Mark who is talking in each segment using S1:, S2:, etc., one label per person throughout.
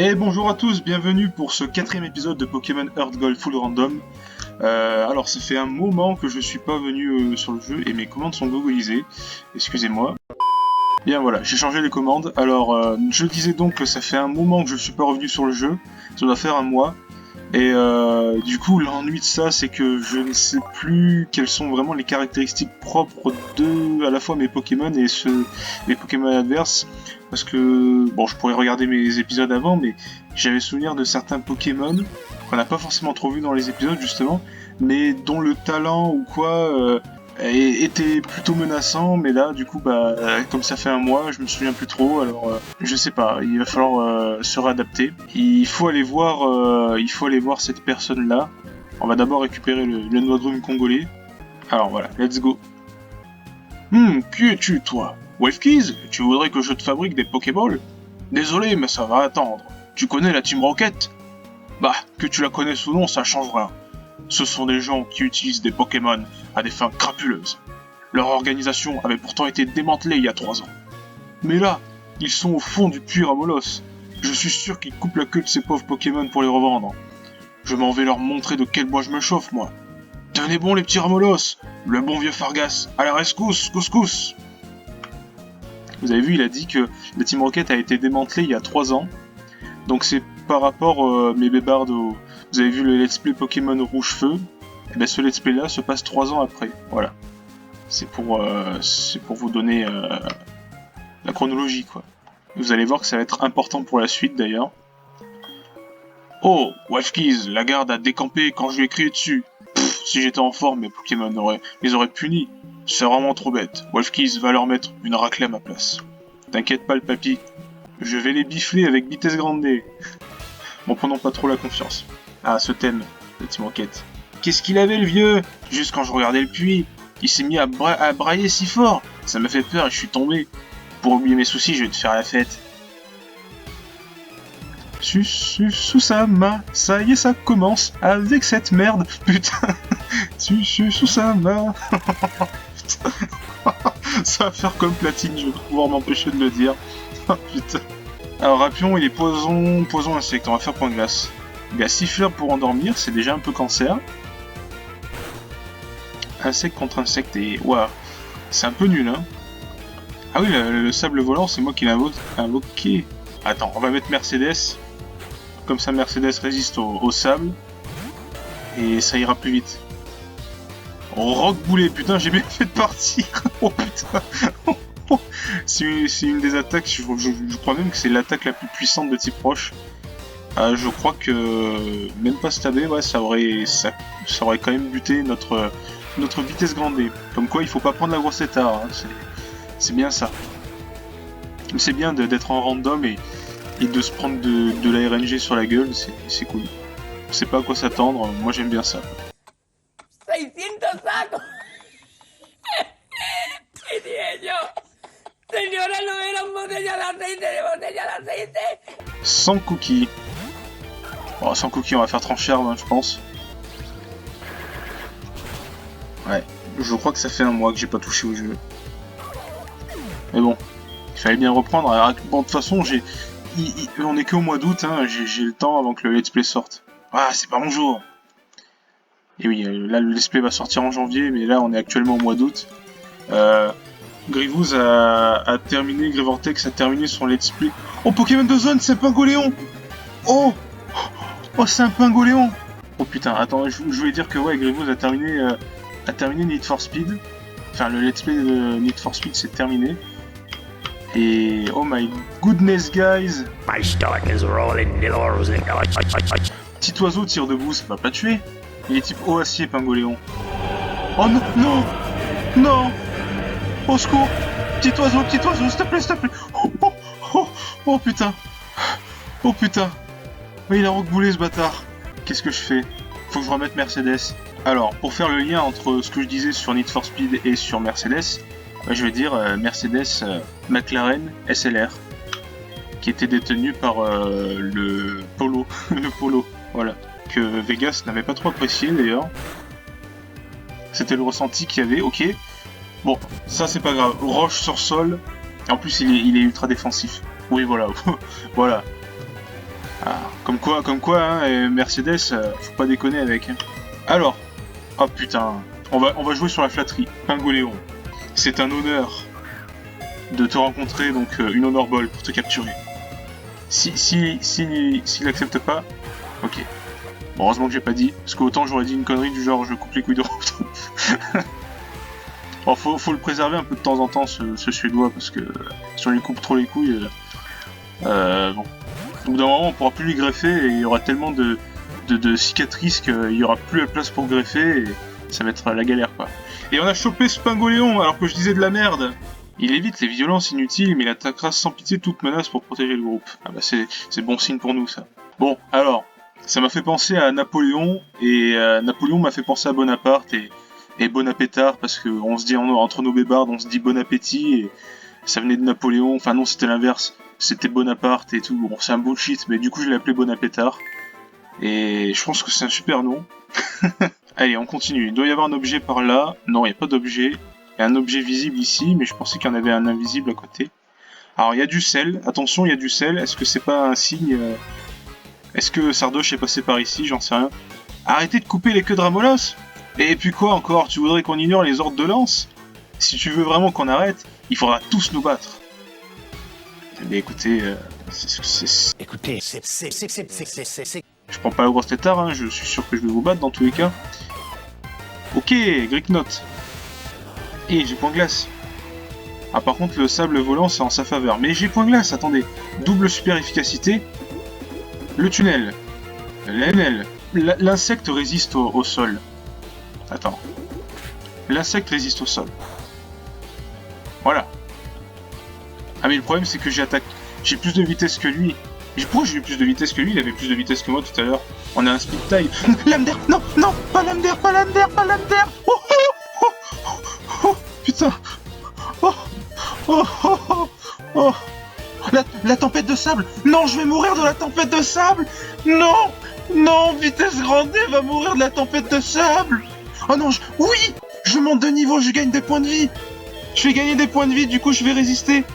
S1: Et bonjour à tous, bienvenue pour ce 4ème épisode de Pokémon Heart Gold Full Random. Alors ça fait un moment que je suis pas venu sur le jeu et mes commandes sont gogolisées, excusez-moi. Bien voilà, j'ai changé les commandes, alors je disais donc que ça fait un moment que je suis pas revenu sur le jeu, ça doit faire un mois. Et du coup, l'ennui de ça, c'est que je ne sais plus quelles sont vraiment les caractéristiques propres de à la fois mes Pokémon et mes Pokémon adverses. Parce que, bon, je pourrais regarder mes épisodes avant, mais j'avais souvenir de certains Pokémon qu'on n'a pas forcément trop vu dans les épisodes, justement, mais dont le talent ou quoi était plutôt menaçant. Mais là, du coup, bah, comme ça fait un mois, je me souviens plus trop, alors je sais pas, il va falloir se réadapter. Il faut aller voir cette personne-là. On va d'abord récupérer le Noidrum congolais. Alors voilà, let's go. Qui es-tu, toi? Wavkeys, tu voudrais que je te fabrique des Pokéballs? Désolé, mais ça va attendre. Tu connais la Team Rocket? Bah, que tu la connaisses ou non, ça change rien. Ce sont des gens qui utilisent des Pokémon à des fins crapuleuses. Leur organisation avait pourtant été démantelée il y a 3 ans. Mais là, ils sont au fond du puits Ramolos. Je suis sûr qu'ils coupent la queue de ces pauvres Pokémon pour les revendre. Je m'en vais leur montrer de quel bois je me chauffe, moi. Tenez bon les petits Ramolos, le bon vieux Fargas, à la rescousse, couscous. Vous avez vu, il a dit que la Team Rocket a été démantelée il y a 3 ans. Donc c'est par rapport mes bébards au... Vous avez vu le let's play Pokémon Rouge Feu, et bien ce let's play là se passe 3 ans après, voilà. C'est pour vous donner la chronologie, quoi. Vous allez voir que ça va être important pour la suite d'ailleurs. Oh, Wavkeys, la garde a décampé quand je lui ai crié dessus. Si j'étais en forme, mes Pokémon les auraient punis. C'est vraiment trop bête. Wavkeys va leur mettre une raclée à ma place. T'inquiète pas le papy, je vais les bifler avec vitesse grande. Bon, prenons pas trop la confiance. Ah, ce thème, la Team Rocket. Qu'est-ce qu'il avait le vieux? Juste quand je regardais le puits, il s'est mis à brailler si fort. Ça m'a fait peur et je suis tombé. Pour oublier mes soucis, je vais te faire la fête. Susama, ça y est, ça commence avec cette merde, putain. Susama. Ça va faire comme Platine, je vais pas pouvoir m'empêcher de le dire. Putain. Alors Rapion, il est poison insecte, on va faire point de glace. Il a siffleur pour endormir, c'est déjà un peu cancer. Insecte contre insecte et... Waouh, c'est un peu nul, hein. Ah oui, le sable volant, c'est moi qui l'ai invoqué. Attends, on va mettre Mercedes. Comme ça, Mercedes résiste au sable. Et ça ira plus vite. Rock boulet, putain, j'ai bien fait de partir. Oh putain. C'est une des attaques, je crois même que c'est l'attaque la plus puissante de type roche. Je crois que même pas stabé, ouais, ça aurait quand même buté notre vitesse grandée. Comme quoi, il faut pas prendre la grosse étard, hein, c'est bien ça. C'est bien d'être en random et de se prendre de la RNG sur la gueule, c'est cool. On sait pas à quoi s'attendre, moi j'aime bien ça.
S2: 600 sacos. ¿Qué dije yo? Señora, no eran botellas de aceite.
S1: 100 cookies. Bon, 100 cookies, on va faire trancher, hein, je pense. Ouais, je crois que ça fait un mois que j'ai pas touché au jeu. Mais bon, il fallait bien reprendre. Alors, bon, de toute façon, on est qu'au mois d'août, hein, j'ai le temps avant que le let's play sorte. Ah, c'est pas mon jour. Et oui, là le let's play va sortir en janvier, mais là on est actuellement au mois d'août. Grivouz a terminé, Grivortex a terminé son let's play. Oh, Pokémon de zone, c'est un Pingoléon. Oh, c'est un Pingoléon. Oh putain, attends, je voulais dire que ouais, Grivouz a terminé Need for Speed. Enfin, le let's play de Need for Speed c'est terminé. Et oh my goodness, guys.
S3: My stomach is rolling.
S1: Petit oiseau tire debout, ça va pas tuer. Il est type eau acier, Pingoléon. Oh non, non, non. Au secours. Petit oiseau, s'il te plaît, s'il te plaît. Oh putain. Oh putain. Mais il a rockboulé ce bâtard. Qu'est-ce que je fais? Faut que je remette Mercedes. Alors, pour faire le lien entre ce que je disais sur Need for Speed et sur Mercedes, bah, je vais dire Mercedes McLaren SLR, qui était détenu par le Polo. Le Polo, voilà. Que Vegas n'avait pas trop apprécié d'ailleurs. C'était le ressenti qu'il y avait, ok. Bon, ça c'est pas grave. Roche sur sol. En plus, il est ultra défensif. Oui, voilà. Voilà. Ah, comme quoi, hein, et Mercedes, faut pas déconner avec. Hein. Alors, oh putain, on va jouer sur la flatterie. Pingoléon, c'est un honneur de te rencontrer, donc une honor ball pour te capturer. S'il accepte pas, ok. Bon, heureusement que j'ai pas dit, parce qu'autant j'aurais dit une connerie du genre je coupe les couilles de Robotov. Bon, faut le préserver un peu de temps en temps, ce Suédois, parce que si on lui coupe trop les couilles, bon. Au bout d'un moment, on pourra plus lui greffer et il y aura tellement de cicatrices qu'il y aura plus la place pour greffer et ça va être la galère, quoi. Et on a chopé ce Pingoléon alors que je disais de la merde. Il évite les violences inutiles, mais il attaquera sans pitié toute menace pour protéger le groupe. Ah bah c'est bon signe pour nous, ça. Bon, alors, ça m'a fait penser à Napoléon, et Napoléon m'a fait penser à Bonaparte, et bon appétard, parce que on se dit entre nos bébards, on se dit bon appétit, et ça venait de Napoléon, enfin non, c'était l'inverse, c'était Bonaparte et tout. Bon, c'est un bullshit, mais du coup je l'ai appelé bon appétard, et je pense que c'est un super nom. Allez, on continue. Il doit y avoir un objet par là. Non, il n'y a pas d'objet. Il y a un objet visible ici, mais je pensais qu'il y en avait un invisible à côté. Alors, il y a du sel. Attention, il y a du sel. Est-ce que c'est pas un signe Est-ce que Sardoche est passé par ici? J'en sais rien. Arrêtez de couper les queues de Ramolos. Et puis quoi encore? Tu voudrais qu'on ignore les ordres de lance? Si tu veux vraiment qu'on arrête, il faudra tous nous battre. Mais écoutez,
S3: Écoutez,
S1: je prends pas la grosse tétard, hein, je suis sûr que je vais vous battre dans tous les cas. Ok, Greek Note. Et j'ai point glace. Ah, par contre, le sable volant, c'est en sa faveur. Mais j'ai point glace, attendez. Double super efficacité. Le tunnel. L'NL. L'insecte résiste au sol. Attends. L'insecte résiste au sol. Voilà. Ah, mais le problème, c'est que j'ai plus de vitesse que lui. Mais pourquoi j'ai eu plus de vitesse que lui? Il avait plus de vitesse que moi tout à l'heure. On a un speed time. Lame d'air. Non, non, pas lame d'air, pas lame d'air, pas lame d'air. Oh, oh, oh, oh, putain. Oh, oh, oh, oh, oh. La tempête de sable. Non, je vais mourir de la tempête de sable. Non, non, vitesse grande va mourir de la tempête de sable. Oh non, oui, je monte de niveau, je gagne des points de vie. Je vais gagner des points de vie, du coup je vais résister.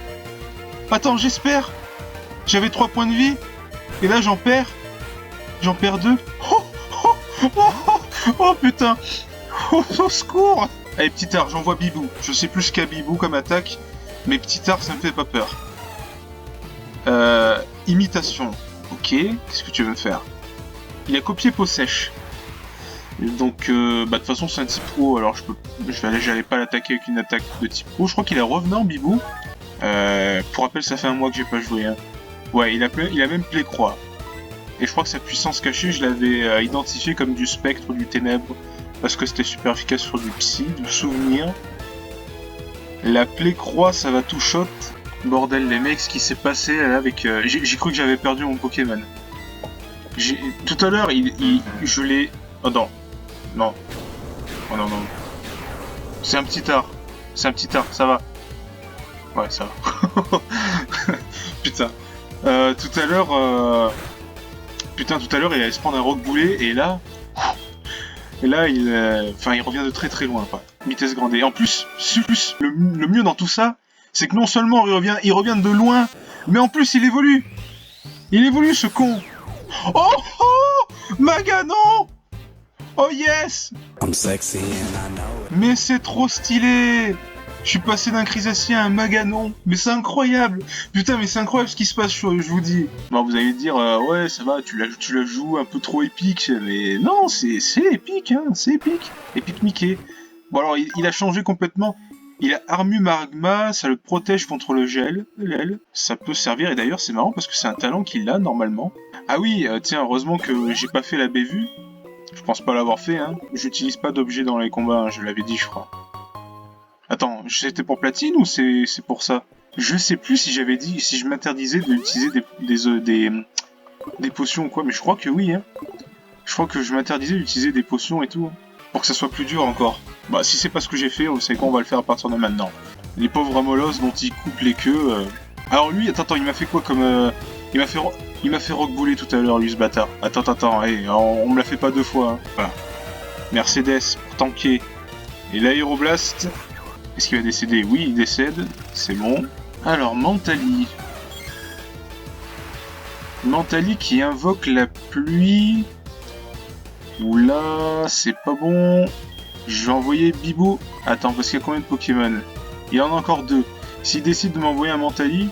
S1: Attends, j'espère. J'avais 3 points de vie. Et là j'en perds. J'en perds 2. Oh, oh, oh, oh, oh putain. Oh, au secours. Allez, petit art, j'envoie Bibou. Je sais plus ce qu'a Bibou comme attaque. Mais petit art, ça me fait pas peur. Imitation. Ok, qu'est-ce que tu veux me faire? Il a copié peau sèche. Donc, de toute façon, c'est un type pro, alors j'allais pas l'attaquer avec une attaque de type pro. Je crois qu'il est revenant, Bibou. Pour rappel, ça fait un mois que j'ai pas joué. Hein. Ouais, il a même play croix. Et je crois que sa puissance cachée, je l'avais identifié comme du spectre, du ténèbre, parce que c'était super efficace sur du psy, du souvenir. La play croix, ça va tout shot. Bordel, les mecs, ce qui s'est passé là avec... j'ai cru que j'avais perdu mon Pokémon. Tout à l'heure, je l'ai... Oh non. Non. Oh non, non. C'est un petit art. C'est un petit art, ça va. Ouais, ça va. Putain. Tout à l'heure... Putain, tout à l'heure, il allait se prendre un rock boulet, et là... il revient de très très loin, quoi. Vitesse grande. Et en plus, le mieux dans tout ça, c'est que non seulement il revient de loin, mais en plus il évolue. Il évolue, ce con. Oh oh, Maganon. Oh yes.
S4: I'm sexy and I know it.
S1: Mais c'est trop stylé. Je suis passé d'un Crisacien à un Maganon. Mais c'est incroyable. Putain, mais c'est incroyable ce qui se passe, je vous dis. Bon, vous allez me dire, ouais, ça va, tu la joues un peu trop épique. Mais non, c'est épique, hein, c'est épique. Épique Mickey. Bon, alors, il a changé complètement. Il a Armu Magma, ça le protège contre le gel, l'aile. Ça peut servir, et d'ailleurs, c'est marrant parce que c'est un talent qu'il a normalement. Ah oui, tiens, heureusement que j'ai pas fait la bévue. Je pense pas l'avoir fait, hein. J'utilise pas d'objets dans les combats, hein, je l'avais dit, je crois. Attends, c'était pour platine ou c'est pour ça? Je sais plus si j'avais dit, si je m'interdisais d'utiliser des potions ou quoi, mais je crois que oui, hein. Je crois que je m'interdisais d'utiliser des potions et tout, hein, pour que ça soit plus dur encore. Bah, si c'est pas ce que j'ai fait, on sait qu'on va le faire à partir de maintenant. Les pauvres Ramolos dont il coupe les queues. Alors lui, attends, il m'a fait quoi comme... Il m'a fait rock bouler tout à l'heure, lui, ce bâtard. Attends, hey, on me l'a fait pas 2 fois. Hein. Voilà. Mercedes pour tanker. Et l'aéroblast. Est-ce qu'il va décéder? Oui, il décède. C'est bon. Alors, Mentali. Mentali qui invoque la pluie. Oula, c'est pas bon. Je vais envoyer Bibou. Attends, parce qu'il y a combien de Pokémon? Il en a encore 2. S'il décide de m'envoyer un Mentali,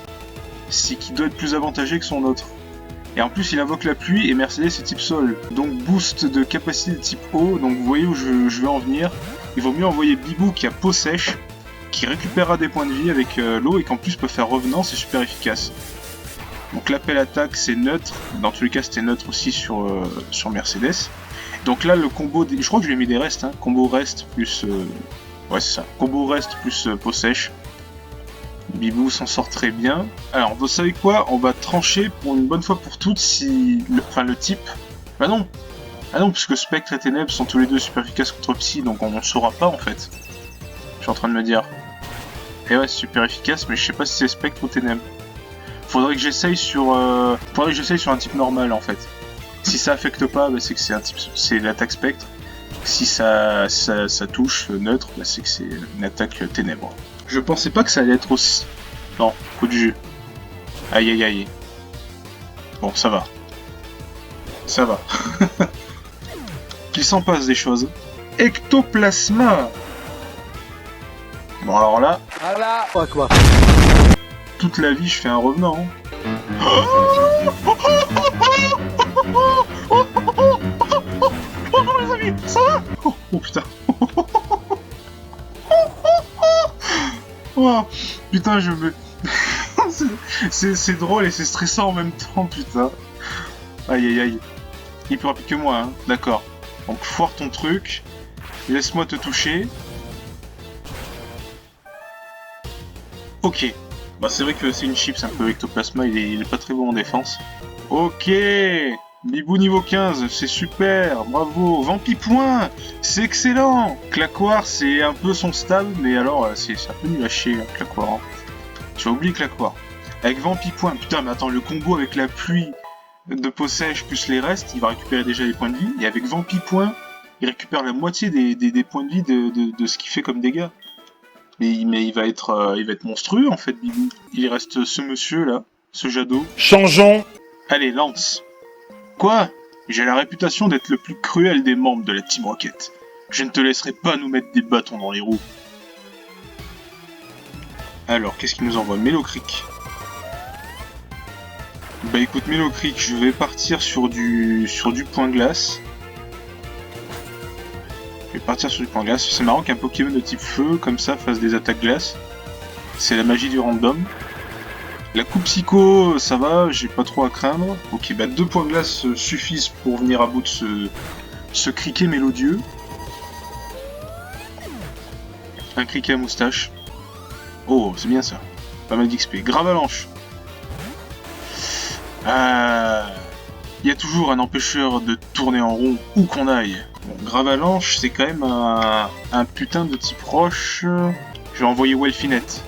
S1: c'est qu'il doit être plus avantagé que son autre. Et en plus, il invoque la pluie et Mercedes est type sol. Donc boost de capacité de type eau. Donc vous voyez où je vais en venir. Il vaut mieux envoyer Bibou qui a peau sèche, qui récupérera des points de vie avec l'eau et qu'en plus peut faire revenant, c'est super efficace. Donc l'appel attaque c'est neutre. Dans tous les cas, c'était neutre aussi sur Mercedes. Donc là, le combo, je crois que je lui ai mis des restes, hein. Combo reste plus... Ouais, c'est ça. Combo reste plus peau sèche. Bibou s'en sort très bien. Alors, vous savez quoi? On va trancher pour une bonne fois pour toutes si... le type... Bah non. Ah non, puisque Spectre et Ténèbres sont tous les deux super efficaces contre Psy, donc on ne saura pas en fait. Je suis en train de me dire. Et ouais, c'est super efficace, mais je sais pas si c'est Spectre ou Ténèbres. Faudrait que j'essaye sur... un type normal en fait. Si ça affecte pas, bah, c'est que c'est l'attaque Spectre. Si ça touche neutre, bah, c'est que c'est une attaque Ténèbres. Je pensais pas que ça allait être aussi... Non, coup de jus. Aïe aïe aïe. Bon, ça va. Ça va. Qu'il s'en passe des choses. Ectoplasma. Bon alors là...
S2: Voilà.
S3: Quoi?
S1: Toute la vie je fais un revenant. Oh les amis, ça va? Oh putain. Oh putain, je me... c'est drôle et c'est stressant en même temps, putain. Aïe aïe aïe. Il est plus rapide que moi, hein. D'accord. Donc foire ton truc. Laisse-moi te toucher. Ok. Bah c'est vrai que c'est une chips un peu Ectoplasma, il est pas très bon en défense. Ok. Bibou niveau 15, c'est super, bravo. Vampipoint, c'est excellent. Claquoir, c'est un peu son stable, mais alors c'est un peu nul à chier, hein, Claquoir. Hein. Tu as oublié Claquoir. Avec Vampipoint, putain, mais attends, le combo avec la pluie de peau sèche plus les restes, il va récupérer déjà les points de vie. Et avec Vampipoint, il récupère la moitié des points de vie de ce qu'il fait comme dégâts. Mais il va être monstrueux en fait, Bibou. Il reste ce monsieur là, ce Jadot.
S3: Changeons.
S1: Allez, lance. Quoi? J'ai la réputation d'être le plus cruel des membres de la Team Rocket. Je ne te laisserai pas nous mettre des bâtons dans les roues. Alors, qu'est-ce qu'il nous envoie? Mélocreek. Bah écoute, Mélocreek, je vais partir sur du point glace. Je vais partir sur du point glace. C'est marrant qu'un Pokémon de type feu, comme ça, fasse des attaques glace. C'est la magie du random. La coupe psycho, ça va, j'ai pas trop à craindre. Ok, bah 2 points glace suffisent pour venir à bout de ce criquet mélodieux. Un criquet à moustache. Oh, c'est bien ça. Pas mal d'XP. Gravalanche. Il y a toujours un empêcheur de tourner en rond où qu'on aille. Bon, Gravalanche, c'est quand même un putain de type roche. Je vais envoyer Welfinette.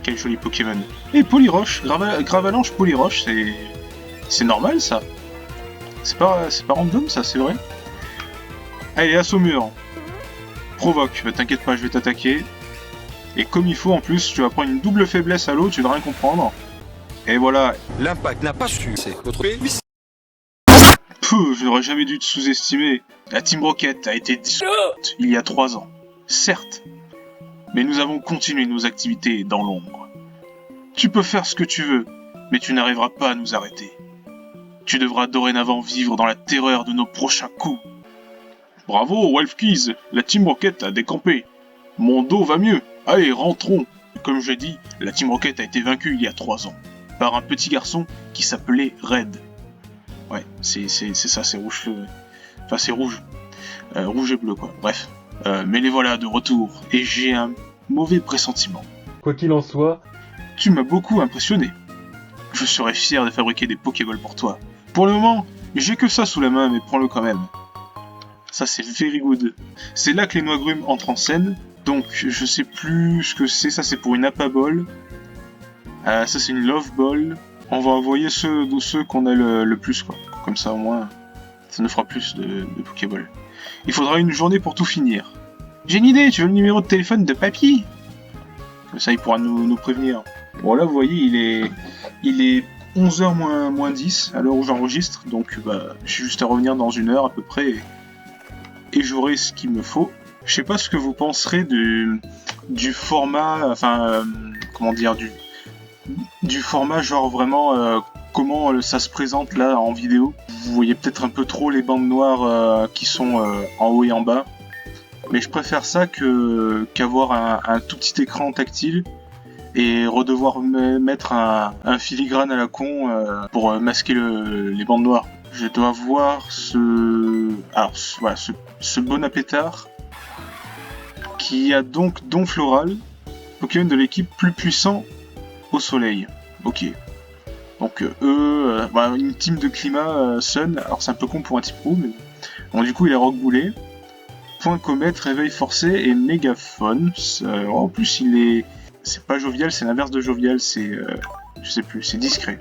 S1: Quel joli Pokémon. Et Polyroche, Gravalanche, Polyroche, c'est normal ça. C'est pas random ça, c'est vrai. Allez, Assaumur. Provoque, t'inquiète pas, je vais t'attaquer. Et comme il faut en plus, tu vas prendre une double faiblesse à l'eau, tu vas rien comprendre. Et voilà.
S3: L'impact n'a pas su. C'est votre pays.
S1: Je n'aurais jamais dû te sous-estimer. La Team Rocket a été dissoute il y a 3 ans. Certes. Mais nous avons continué nos activités dans l'ombre. Tu peux faire ce que tu veux, mais tu n'arriveras pas à nous arrêter. Tu devras dorénavant vivre dans la terreur de nos prochains coups. Bravo, Wolfkeys, la Team Rocket a décampé. Mon dos va mieux. Allez, rentrons. Comme je dit, la Team Rocket a été vaincue il y a 3 ans, par un petit garçon qui s'appelait Red. Ouais, c'est ça, c'est rouge. Enfin, c'est rouge. Rouge et bleu, quoi. Bref. Mais les voilà de retour, et j'ai un mauvais pressentiment.
S5: Quoi qu'il en soit,
S1: tu m'as beaucoup impressionné. Je serais fier de fabriquer des Pokéballs pour toi. Pour le moment, j'ai que ça sous la main, mais prends-le quand même. Ça, c'est very good. C'est là que les Noix-Grumes entrent en scène. Donc, je sais plus ce que c'est. Ça, c'est pour une Appa Ball. Ça, c'est une Love Ball. On va envoyer ceux qu'on a le plus, quoi. Comme ça, au moins, ça nous fera plus de Pokéballs. Il faudra une journée pour tout finir. J'ai une idée, tu veux le numéro de téléphone de Papy? Comme ça, il pourra nous prévenir. Bon, là, vous voyez, Il est 11h moins 10 à l'heure où j'enregistre, donc bah, j'ai juste à revenir dans 1 heure à peu près et j'aurai ce qu'il me faut. Je sais pas ce que vous penserez du format, enfin, comment dire, du format genre vraiment comment ça se présente là en vidéo. Vous voyez peut-être un peu trop les bandes noires qui sont en haut et en bas, mais je préfère ça qu'avoir un tout petit écran tactile et redevoir mettre un filigrane à la con pour masquer les bandes noires. Je dois voir ce bon appétard qui a donc Don Floral, Pokémon de l'équipe plus puissant au soleil. Ok. Donc une team de climat Sun, alors c'est un peu con pour un type roux, mais bon, du coup il est Rock Boulet. Point comète, réveil forcé et mégaphone. En plus c'est pas jovial, c'est l'inverse de jovial, c'est je sais plus, c'est discret.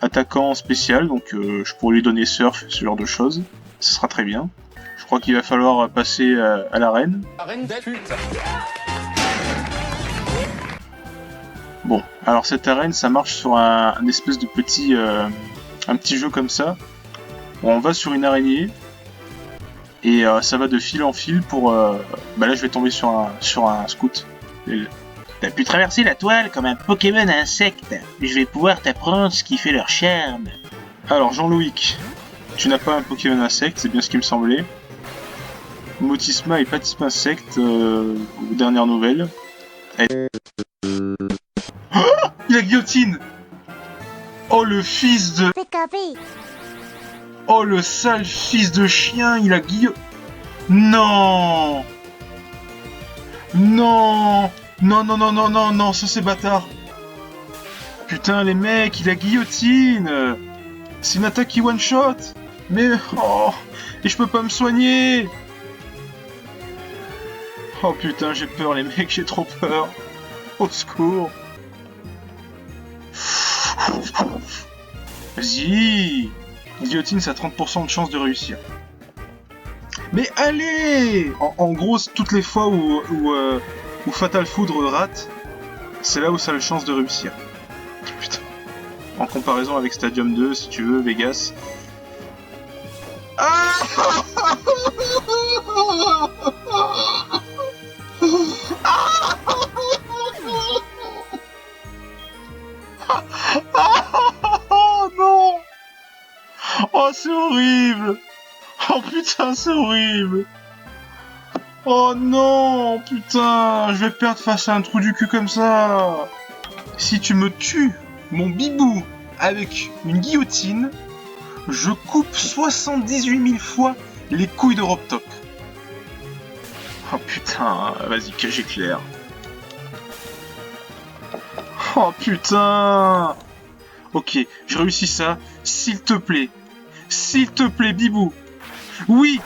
S1: Attaquant spécial, donc je pourrais lui donner surf, ce genre de choses. Ce sera très bien. Je crois qu'il va falloir passer à l'arène.
S3: Arène de pute.
S1: Bon, alors cette arène, ça marche sur un espèce de petit jeu comme ça. Bon, on va sur une araignée et ça va de fil en fil pour. Bah là, je vais tomber sur un scout.
S5: T'as pu traverser la toile comme un Pokémon insecte. Je vais pouvoir t'apprendre ce qui fait leur charme.
S1: Alors Jean-Loïc, tu n'as pas un Pokémon insecte, c'est bien ce qui me semblait. Motisma est pas type insecte aux dernières nouvelles. Oh, il a guillotine. Oh le fils de... Oh le sale fils de chien, il a Non. Non. Non, ça c'est bâtard. Putain les mecs, il a guillotine. C'est une attaque qui one-shot. Mais... Oh. Et je peux pas me soigner. Oh putain, j'ai peur les mecs, j'ai trop peur. Au secours. Vas-y. Guillotine, ça a 30% de chance de réussir. Mais allez. En gros, toutes les fois où Fatal Foudre rate, c'est là où ça a la chance de réussir. Putain. En comparaison avec Stadium 2, si tu veux, Vegas. Ah oh non. Oh c'est horrible. Oh putain c'est horrible. Oh non putain, je vais perdre face à un trou du cul comme ça. Si tu me tues, mon bibou, avec une guillotine, je coupe 78 000 fois les couilles de Robtop. Oh putain, vas-y, j'éclaire. Oh putain. Ok, je réussis ça. S'il te plaît, Bibou. Oui.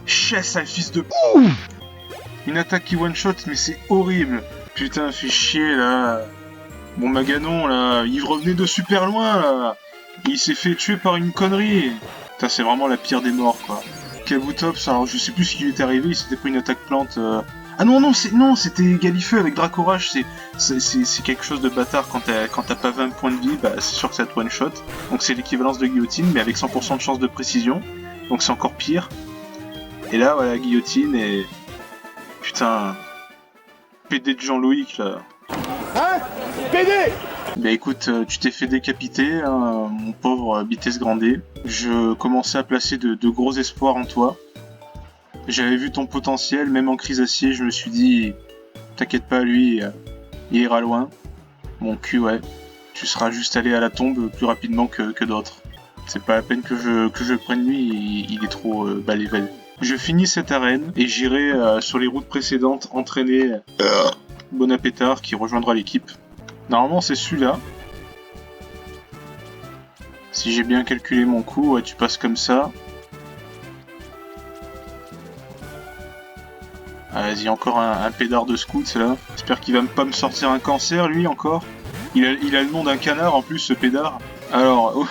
S1: Chasse à fils de... Une attaque qui one-shot, mais c'est horrible. Putain, fais chier, là. Bon, Maganon, là, il revenait de super loin, là. Il s'est fait tuer par une connerie. Putain, c'est vraiment la pire des morts, quoi. Kabutops, alors je sais plus ce qui lui est arrivé, il s'était pris une attaque plante... Ah non, c'était Galifeu avec Dracourage, c'est quelque chose de bâtard quand t'as pas 20 points de vie, bah c'est sûr que ça te one-shot. Donc c'est l'équivalence de guillotine, mais avec 100% de chance de précision, donc c'est encore pire. Et là, voilà, guillotine et... Putain... PD de Jean-Loïc, là.
S3: Hein? PD!
S1: Bah écoute, tu t'es fait décapiter, hein, mon pauvre Bitès Grandet. Je commençais à placer de gros espoirs en toi. J'avais vu ton potentiel, même en crise acier, je me suis dit, t'inquiète pas, lui, il ira loin. Mon cul, ouais. Tu seras juste allé à la tombe plus rapidement que d'autres. C'est pas la peine que je prenne lui, il est trop balével. Je finis cette arène et j'irai sur les routes précédentes entraîner Bon Appétard qui rejoindra l'équipe. Normalement c'est celui-là. Si j'ai bien calculé mon coup, ouais, tu passes comme ça. Ah, vas-y, encore un pédard de scout là. J'espère qu'il va pas me sortir un cancer lui encore. Il a le nom d'un canard en plus ce pédard. Alors, oh,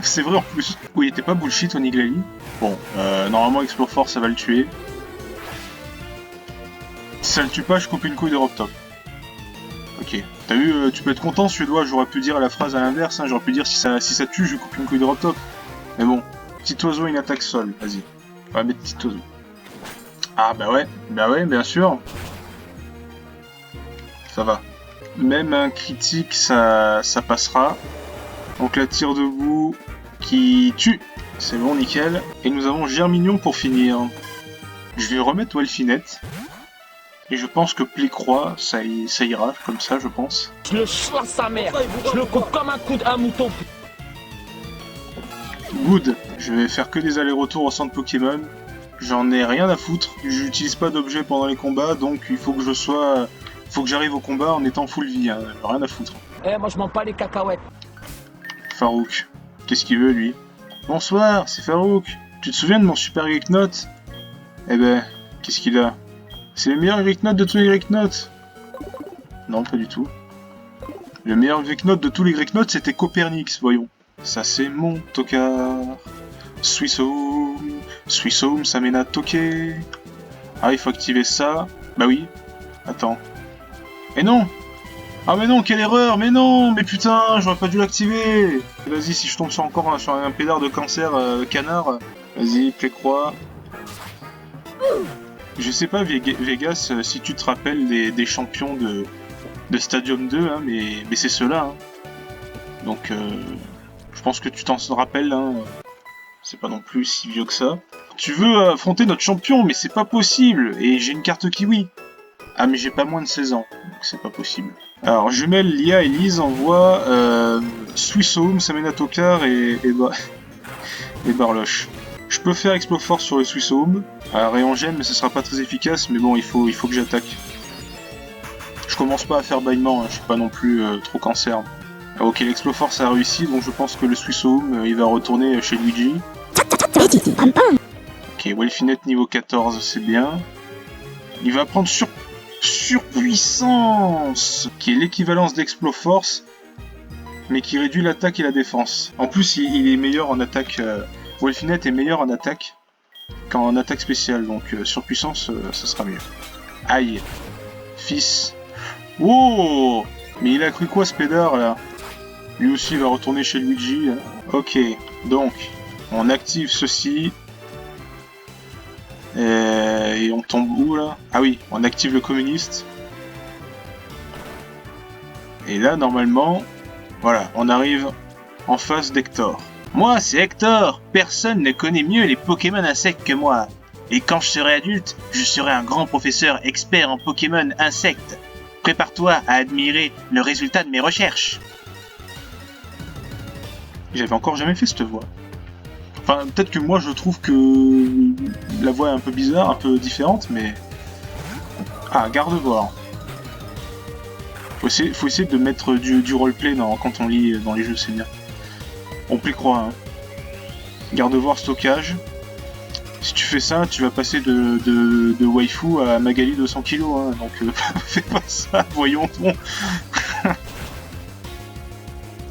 S1: c'est vrai en plus. Oui, il était pas bullshit Oniglali. Bon, normalement Explore Force ça va le tuer. Si ça le tue pas, je coupe une couille de Robtop. Ok. Ok. T'as vu, tu peux être content, suédois, j'aurais pu dire la phrase à l'inverse, hein, j'aurais pu dire si ça tue, je coupe une couille de drop top. Mais bon, petit oiseau, une attaque sol, vas-y. On va mettre petit oiseau. Ah bah ouais, bien sûr. Ça va. Même un critique, ça passera. Donc la tire debout qui tue. C'est bon, nickel. Et nous avons Germignon pour finir. Je vais remettre Welfinette. Et je pense que Plécroix, ça ira, comme ça, je pense.
S2: Je le choisis sa mère. Je le coupe comme un mouton.
S1: Good. Je vais faire que des allers-retours au centre Pokémon. J'en ai rien à foutre. J'utilise pas d'objets pendant les combats, donc il faut que je sois... Faut que j'arrive au combat en étant full vie, hein. Rien à foutre.
S2: Eh, moi je m'en pas les cacahuètes.
S1: Farouk. Qu'est-ce qu'il veut, lui? Bonsoir, c'est Farouk. Tu te souviens de mon super Greeknote? Eh ben, qu'est-ce qu'il a? C'est le meilleur Greeknote de tous les Greeknotes. Non, pas du tout. Le meilleur Greeknote de tous les Greeknotes, c'était Copernix, voyons. Ça, c'est mon tocard. Suissome, ça mène à toquer. Ah, il faut activer ça. Bah oui. Attends. Mais non! Ah mais non, quelle erreur! Mais non! Mais putain, j'aurais pas dû l'activer! Vas-y, si je tombe sur un pédard de cancer canard, vas-y, Plécroix. Je sais pas, Vegas, si tu te rappelles des champions de Stadium 2, hein, mais c'est ceux-là. Hein. Donc, je pense que tu t'en rappelles, hein. C'est pas non plus si vieux que ça. Tu veux affronter notre champion, mais c'est pas possible! Et j'ai une carte kiwi! Ah mais j'ai pas moins de 16 ans, donc c'est pas possible. Alors jumelle, Lia et Lise envoient Suissome, Samena Tokar et Barloche. Je peux faire Exploforce sur le Suissome, rayon gemme, mais ce sera pas très efficace, mais bon, il faut que j'attaque. Je commence pas à faire bâillement, hein, je suis pas non plus trop cancer. Ok, l'Exploforce a réussi, donc je pense que le Suissome, il va retourner chez Luigi. Ok, Welfinette niveau 14, c'est bien. Il va prendre Surpuissance, qui est l'équivalence d'Exploforce, mais qui réduit l'attaque et la défense. En plus, il est meilleur en attaque. Welfinette est meilleur en attaque qu'en attaque spéciale, donc Surpuissance, ça sera mieux. Aïe, fils. Oh, mais il a cru quoi ce pédard là? Lui aussi il va retourner chez Luigi. Hein. Ok, donc on active ceci. Et on tombe où là? Ah oui, on active le communiste. Et là, normalement, voilà, on arrive en face d'Hector. Moi, c'est Hector! Personne ne connaît mieux les Pokémon insectes que moi. Et quand je serai adulte, je serai un grand professeur expert en Pokémon insectes. Prépare-toi à admirer le résultat de mes recherches. J'avais encore jamais fait cette voix. Enfin, peut-être que moi je trouve que la voix est un peu bizarre, un peu différente, mais... Ah, garde-voir. Faut essayer de mettre du roleplay quand on lit dans les jeux, c'est bien. On Plécroix, hein. Garde-voir, stockage. Si tu fais ça, tu vas passer de waifu à Magali 200 kg, hein, donc fais pas ça, voyons.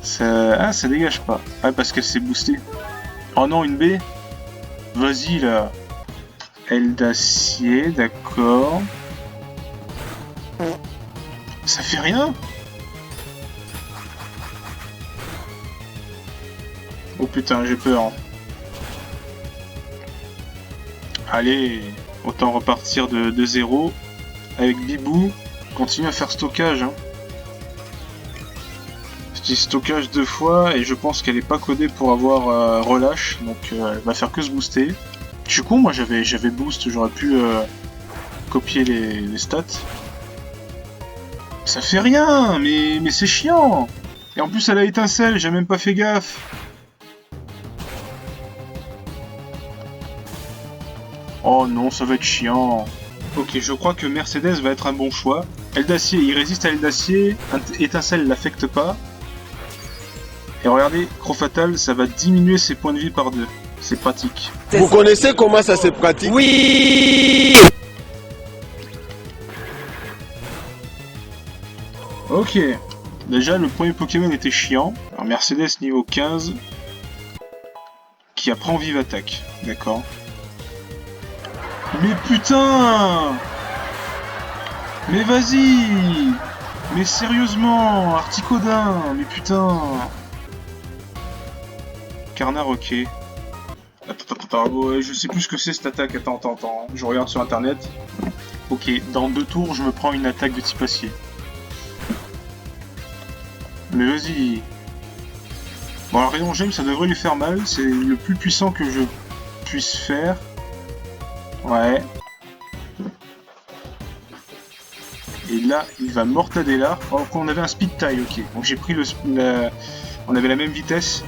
S1: Ça dégage pas. Ah, parce qu'elle s'est boostée. Oh non, une baie. Vas-y, là. Aile d'acier, d'accord. Ça fait rien. Oh putain, j'ai peur. Allez, autant repartir de zéro. Avec Bibou, continue à faire stockage. Hein. Je dis stockage 2 fois et je pense qu'elle est pas codée pour avoir relâche, donc elle va faire que se booster. Je suis con, moi j'avais boost, j'aurais pu copier les stats. Ça fait rien, mais c'est chiant. Et en plus elle a étincelle, j'ai même pas fait gaffe. Oh non, ça va être chiant. Ok, je crois que Mercedes va être un bon choix. Aile d'acier, il résiste à l'aile d'acier, étincelle l'affecte pas. Et regardez, Crofatal, ça va diminuer ses points de vie par 2. C'est pratique.
S3: Vous connaissez comment ça se pratique?
S2: Oui.
S1: Ok. Déjà, le premier Pokémon était chiant. Alors, Mercedes niveau 15. Qui apprend vive attaque. D'accord. Mais putain! Mais vas-y! Mais sérieusement, Articodin, mais putain. Carnard, ok. Attends, ouais, je sais plus ce que c'est cette attaque, attends, je regarde sur internet. Ok, dans 2 tours, je me prends une attaque de type acier. Mais vas-y. Bon, alors rayon gemme, ça devrait lui faire mal, c'est le plus puissant que je puisse faire. Ouais. Et là, il va mortader là. Alors qu'on avait un speed taille, ok. Donc j'ai pris on avait la même vitesse.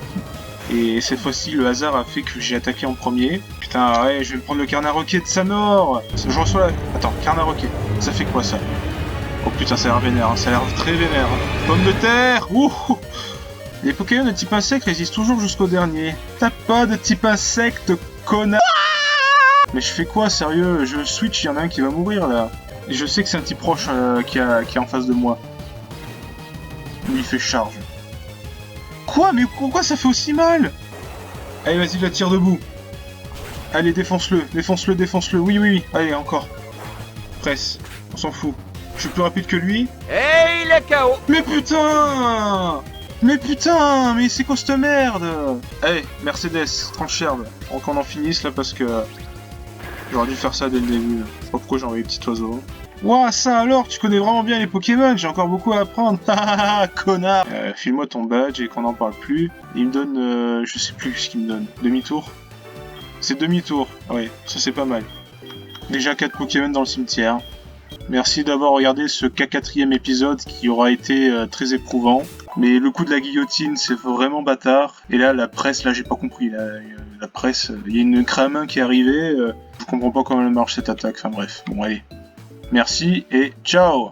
S1: Et cette fois-ci, le hasard a fait que j'ai attaqué en premier. Putain, ouais, je vais me prendre le carnard roquet de sa mort. Je reçois la... Attends, carnard roquet. Ça fait quoi, ça? Oh putain, ça a l'air vénère, hein. Ça a l'air très vénère. Hein. Pomme de terre. Ouh. Les Pokémon de type insecte résistent toujours jusqu'au dernier. T'as pas de type insecte, connard. Mais je fais quoi, sérieux? Je switch, il y en a un qui va mourir, là. Et je sais que c'est un type proche qui est en face de moi. Lui, il fait charge. Quoi? Mais pourquoi ça fait aussi mal? Allez, vas-y, la tire debout. Allez, défonce-le. Oui. Allez, encore. Presse. On s'en fout. Je suis plus rapide que lui.
S2: Et il est KO.
S1: Mais putain! Mais c'est quoi cette merde? Allez, Mercedes, tranche-herbe. On qu'on en finisse, là, parce que... J'aurais dû faire ça dès le début. Je sais pas pourquoi j'ai envoyé les petits oiseaux. Ouah, ça alors, tu connais vraiment bien les Pokémon, j'ai encore beaucoup à apprendre. Haha, connard. File-moi ton badge et qu'on n'en parle plus. Il me donne, je sais plus ce qu'il me donne. Demi-tour. C'est demi-tour. Oui, ça c'est pas mal. Déjà 4 Pokémon dans le cimetière. Merci d'avoir regardé ce K4e épisode qui aura été très éprouvant. Mais le coup de la guillotine, c'est vraiment bâtard. Et là, la presse, là j'ai pas compris. La presse, il y a une crame qui est arrivée. Je comprends pas comment elle marche cette attaque. Enfin bref, bon allez. Merci et ciao!